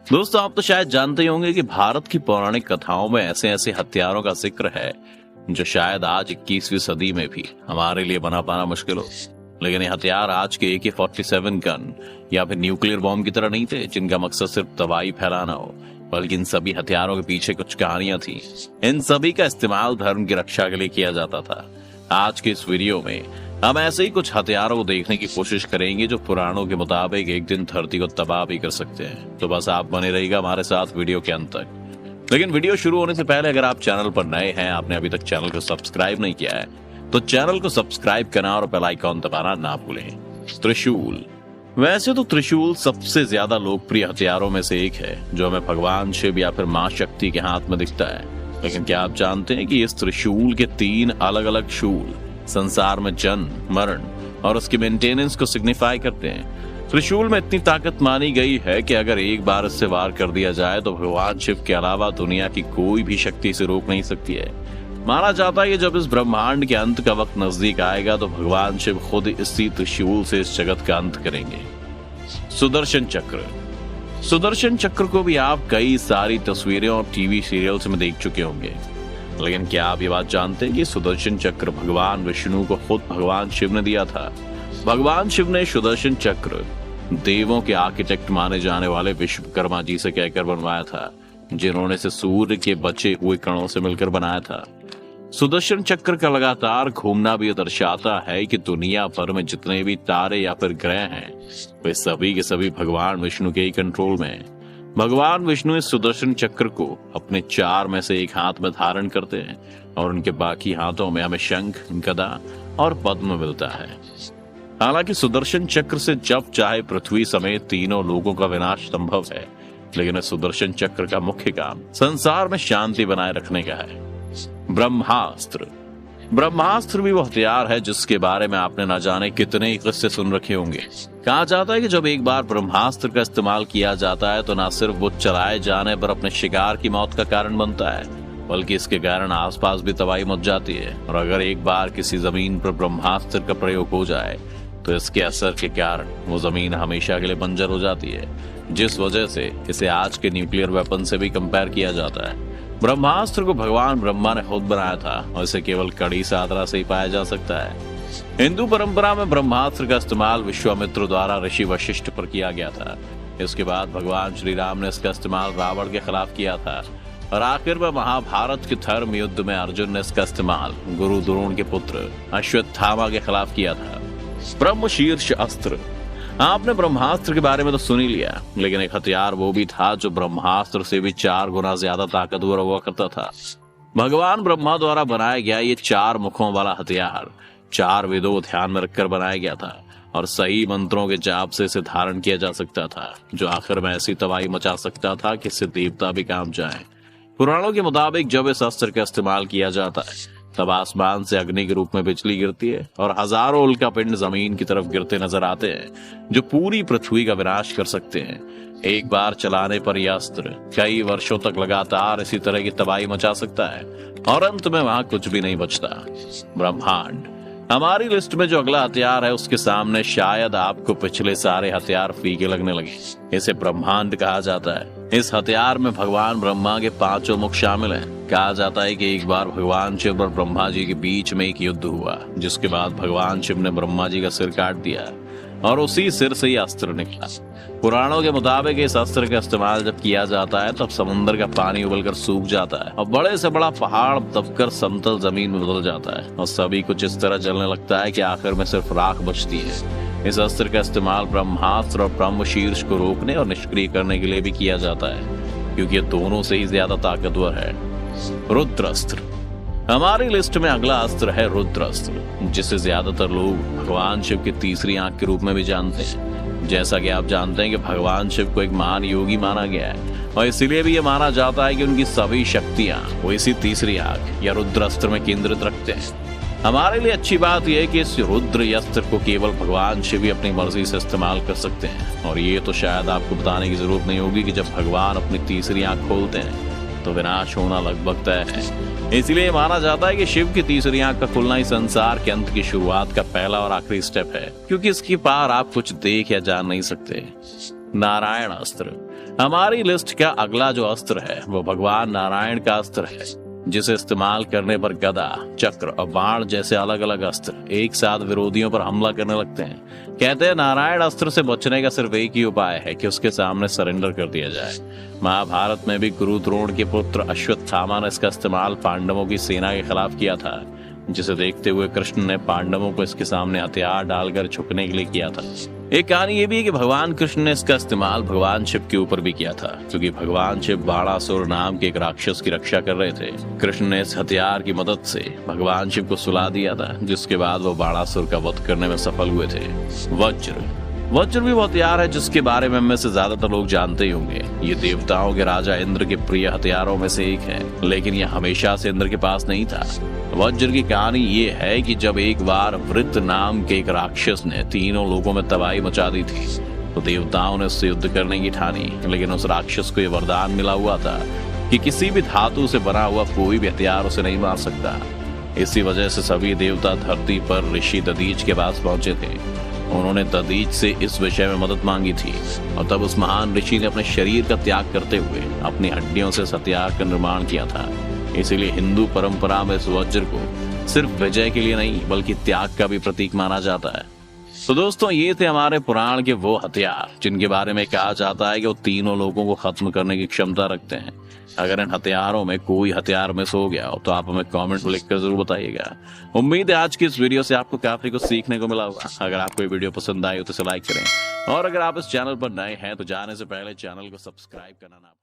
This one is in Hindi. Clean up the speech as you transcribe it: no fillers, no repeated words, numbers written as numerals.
दोस्तों, आप तो शायद जानते ही होंगे कि भारत की पौराणिक कथाओं में ऐसे ऐसे हथियारों का जिक्र है जो शायद आज 21वीं सदी में भी हमारे लिए बना पाना मुश्किल हो। लेकिन ये हथियार आज के AK-47 गन या फिर न्यूक्लियर बॉम्ब की तरह नहीं थे जिनका मकसद सिर्फ तबाही फैलाना हो, बल्कि इन सभी हथियारों के पीछे कुछ कहानियां थी। इन सभी का इस्तेमाल धर्म की रक्षा के लिए किया जाता था। आज के इस वीडियो में हम ऐसे ही कुछ हथियारों को देखने की कोशिश करेंगे जो पुराणों के मुताबिक एक दिन धरती को तबाह भी कर सकते हैं। तो बस आप बने रहिएगा हमारे साथ वीडियो के अंत तक। लेकिन वीडियो शुरू होने से पहले अगर आप चैनल पर नए हैं, आपने अभी तक चैनल को सब्सक्राइब नहीं किया है, तो चैनल को सब्सक्राइब करना और बेल आइकॉन दबाना ना भूलें। त्रिशूल। वैसे तो त्रिशूल सबसे ज्यादा लोकप्रिय हथियारों में से एक है जो हमें भगवान शिव या फिर मां शक्ति के हाथ में दिखता है। लेकिन क्या आप जानते हैं कि इस त्रिशूल के 3 अलग अलग शूल संसार में जन्म, मरण और उसकी मेंटेनेंस को सिग्निफाई करते हैं। त्रिशूल में इतनी ताकत मानी गई है कि अगर एक बार इससे वार कर दिया जाए तो भगवान शिव के अलावा दुनिया की कोई भी शक्ति इसे रोक नहीं सकती है। माना जाता है कि जब इस ब्रह्मांड के अंत का वक्त नजदीक आएगा तो भगवान शिव खुद इसी त्रिशूल से इस जगत का अंत करेंगे। सुदर्शन चक्र। सुदर्शन चक्र को भी आप कई सारी तस्वीरें और टीवी सीरियल्स में देख चुके होंगे। लेकिन क्या आप ये बात जानते हैं कि सुदर्शन चक्र भगवान विष्णु को खुद भगवान शिव ने दिया था। भगवान शिव ने सुदर्शन चक्र देवों के आर्किटेक्ट माने जाने वाले विश्वकर्मा जी से कहकर बनवाया था, जिन्होंने इसे सूर्य के बचे हुए कणों से मिलकर बनाया था। सुदर्शन चक्र का लगातार घूमना भी दर्शाता है कि दुनिया भर में जितने भी तारे या फिर ग्रह हैं वे सभी के सभी भगवान विष्णु के ही कंट्रोल में हैं। भगवान विष्णु इस सुदर्शन चक्र को अपने 4 में से एक हाथ में धारण करते हैं और उनके बाकी हाथों में हमें शंख, गदा और पद्म मिलता है। हालांकि सुदर्शन चक्र से जब चाहे पृथ्वी समेत तीनों लोगों का विनाश संभव है, लेकिन इस सुदर्शन चक्र का मुख्य काम संसार में शांति बनाए रखने का है। ब्रह्मास्त्र। ब्रह्मास्त्र भी वो हथियार है जिसके बारे में आपने न जाने कितने ही किस्से सुन रखे होंगे। कहा जाता है कि जब एक बार ब्रह्मास्त्र का इस्तेमाल किया जाता है तो न सिर्फ वो चलाए जाने पर अपने शिकार की मौत का कारण बनता है, बल्कि इसके कारण आसपास भी तबाही मच जाती है। और अगर एक बार किसी जमीन पर ब्रह्मास्त्र का प्रयोग हो जाए तो इसके असर के कारण वो जमीन हमेशा के लिए बंजर हो जाती है, जिस वजह से इसे आज के न्यूक्लियर वेपन से भी कंपेयर किया जाता है। ब्रह्मास्त्र को भगवान ब्रह्मा ने खुद बनाया था और इसे केवल कड़ी साधना से ही पाया जा सकता है। हिंदू परंपरा में ब्रह्मास्त्र का इस्तेमाल विश्वामित्र द्वारा ऋषि वशिष्ठ पर किया गया था। इसके बाद भगवान श्री राम ने इसका इस्तेमाल रावण के खिलाफ किया था और आखिर में महाभारत के धर्म युद्ध में अर्जुन ने इसका इस्तेमाल गुरु द्रोण के पुत्र अश्वत्थामा के खिलाफ किया था। ब्रह्मशीर्ष अस्त्र। आपने ब्रह्मास्त्र के बारे में तो सुन ही लिया, लेकिन एक हथियार वो भी था जो ब्रह्मास्त्र से भी 4 गुना ज्यादा ताकतवर हुआ करता था। भगवान ब्रह्मा द्वारा बनाया गया ये 4 मुखों वाला हथियार 4 वेदों को ध्यान में रखकर बनाया गया था और सही मंत्रों के जाप से इसे धारण किया जा सकता था, जो आखिर में ऐसी तबाही मचा सकता था कि इससे देवता भी काम जाए। पुराणों के मुताबिक जब इस अस्त्र का इस्तेमाल किया जाता है तब आसमान से अग्नि के रूप में बिजली गिरती है और हजारों उल्का पिंड जमीन की तरफ गिरते नजर आते हैं, जो पूरी पृथ्वी का विनाश कर सकते हैं। एक बार चलाने पर यह अस्त्र कई वर्षों तक लगातार इसी तरह की तबाही मचा सकता है और अंत में वहां कुछ भी नहीं बचता। ब्रह्मांड। हमारी लिस्ट में जो अगला हथियार है उसके सामने शायद आपको पिछले सारे हथियार फीके लगने लगे। इसे ब्रह्मांड कहा जाता है। इस हथियार में भगवान ब्रह्मा के 5 मुख शामिल हैं। कहा जाता है कि एक बार भगवान शिव और ब्रह्मा जी के बीच में एक युद्ध हुआ, जिसके बाद भगवान शिव ने ब्रह्मा जी का सिर काट दिया और उसी सिर से ये अस्त्र निकला। पुराणों के मुताबिक इस अस्त्र का इस्तेमाल जब किया जाता है तब समुद्र का पानी उबलकर सूख जाता है और बड़े से बड़ा पहाड़ दबकर समतल जमीन में बदल जाता है और सभी कुछ इस तरह जलने लगता है कि आखिर में सिर्फ राख बचती है। इस अस्त्र का इस्तेमाल ब्रह्मास्त्र और ब्रह्मशीर्ष को रोकने और निष्क्रिय करने के लिए भी किया जाता है, क्योंकि ये दोनों से ही ज्यादा ताकतवर है। रुद्रास्त्र। हमारी लिस्ट में अगला अस्त्र है रुद्रास्त्र, जिसे ज्यादातर लोग भगवान शिव की तीसरी आंख के रूप में भी जानते हैं। जैसा कि आप जानते हैं कि भगवान शिव को एक महान योगी माना गया है और इसीलिए भी ये माना जाता है कि उनकी सभी शक्तियां वो इसी तीसरी आंख या रुद्रास्त्र में केंद्रित रखते हैं। हमारे लिए अच्छी बात यह है कि इस रुद्र अस्त्र को केवल भगवान शिव ही अपनी मर्जी से इस्तेमाल कर सकते हैं और ये तो शायद आपको बताने की जरूरत नहीं होगी कि जब भगवान अपनी तीसरी आंख खोलते हैं तो विनाश होना लगभग तय है। इसलिए माना जाता है कि शिव की तीसरी आंख का खुलना ही संसार के अंत की शुरुआत का पहला और आखिरी स्टेप है, क्योंकि इसके पार आप कुछ देख या जान नहीं सकते। नारायण अस्त्र। हमारी लिस्ट का अगला जो अस्त्र है वो भगवान नारायण का अस्त्र है, जिसे इस्तेमाल करने पर गदा, चक्र और बाण जैसे अलग अलग अस्त्र एक साथ विरोधियों पर हमला करने लगते हैं। कहते हैं नारायण अस्त्र से बचने का सिर्फ एक ही उपाय है कि उसके सामने सरेंडर कर दिया जाए। महाभारत में भी गुरु द्रोण के पुत्र अश्वत्थामा ने इसका इस्तेमाल पांडवों की सेना के खिलाफ किया था, जिसे देखते हुए कृष्ण ने पांडवों को इसके सामने हथियार डालकर झुकने के लिए किया था। एक कहानी ये भी है कि भगवान कृष्ण ने इसका इस्तेमाल भगवान शिव के ऊपर भी किया था, क्योंकि भगवान शिव बाणासुर नाम के एक राक्षस की रक्षा कर रहे थे। कृष्ण ने इस हथियार की मदद से भगवान शिव को सुला दिया था, जिसके बाद वो बाणासुर का वध करने में सफल हुए थे। वज्र भी वो हथियार है जिसके बारे में से ज्यादातर लोग जानते ही होंगे। ये देवताओं के राजा इंद्र के प्रिय हथियारों में से एक है, लेकिन यह हमेशा से इंद्र के पास नहीं था। वज्र की कहानी ये है कि जब एक बार वृत्त नाम के एक राक्षस ने तीनों लोगों में तबाही मचा दी थी, तो देवताओं ने उससे युद्ध करने की ठानी। लेकिन उस राक्षस को यह वरदान मिला हुआ था कि किसी भी धातु से बना हुआ कोई भी हथियार उसे नहीं मार सकता। इसी वजह से सभी देवता धरती पर ऋषि दधीच के पास पहुंचे थे। उन्होंने दधीच से इस विषय में मदद मांगी थी, और तब उस महान ऋषि ने अपने शरीर का त्याग करते हुए अपनी हड्डियों से इस हथियार का निर्माण किया था। इसीलिए हिंदू परंपरा में इस वज्र को सिर्फ विजय के लिए नहीं बल्कि त्याग का भी प्रतीक माना जाता है। तो दोस्तों, ये थे हमारे पुराण के वो हथियार जिनके बारे में कहा जाता है कि वो तीनों लोगों को खत्म करने की क्षमता रखते हैं। अगर इन हथियारों में कोई हथियार मिस हो गया हो तो आप हमें कमेंट में लिखकर जरूर बताइएगा। उम्मीद है आज की इस वीडियो से आपको काफी कुछ सीखने को मिला होगा। अगर आपको ये वीडियो पसंद आई हो तो इसे लाइक करें, और अगर आप इस चैनल पर नए हैं तो जाने से पहले चैनल को सब्सक्राइब करना ना